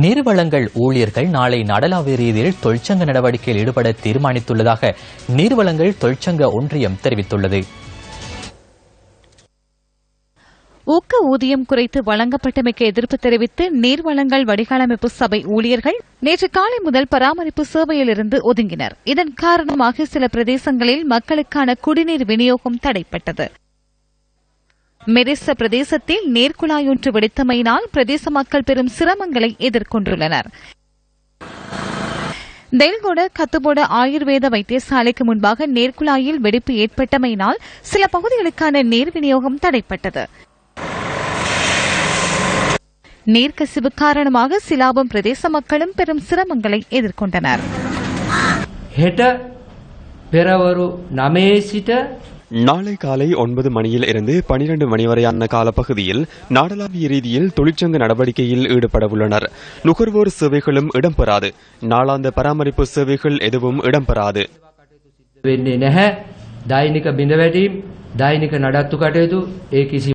நீர்வளங்கள் ஊழியர்கள் நாளை நாடளாவிய ரீதியில் தொழிற்சங்க நடவடிக்கையில் ஈடுபட தீர்மானித்துள்ளதாக நீர்வளங்கள் தொழிற்சங்க ஒன்றியம் தெரிவித்துள்ளது. ஊக்க ஊதியம் குறைத்து வழங்கப்பட்டமைக்கு எதிர்ப்பு தெரிவித்து நீர்வளங்கள் வடிகாலமைப்பு சபை ஊழியர்கள் நேற்று காலை முதல் பராமரிப்பு சேவையிலிருந்து ஒதுங்கினர். இதன் காரணமாக சில பிரதேசங்களில் மக்களுக்கான குடிநீர் விநியோகம் தடைப்பட்டது. மெரிச பிரதேசத்தில் நீர்க்குழாயொன்று வெடித்தமையினால் பிரதேச மக்கள் பெரும் சிரமங்களை எதிர்கொண்டுள்ளனர். தெல்கொட கத்துபோட ஆயுர்வேத வைத்தியசாலைக்கு முன்பாக நீர்க்குழாயில் வெடிப்பு ஏற்பட்டமையினால் சில பகுதிகளுக்கான நீர் விநியோகம் தடைப்பட்டது. நீர்க்கசிவு காரணமாக சிலாபம் பிரதேச மக்களும் பெரும் சிரமங்களை எதிர்கொண்டனர். நாளை காலை 9 மணியில் இருந்து 12 மணி வரையான காலப்பகுதியில் நாடளாவிய ரீதியில் தொழிற்சங்க நடவடிக்கையில் ஈடுபட உள்ளனர். நுகர்வோர் சேவைகளும் இடம்பெறாது. நாளாந்த பராமரிப்பு சேவைகள் எதுவும் இடம்பெறாது.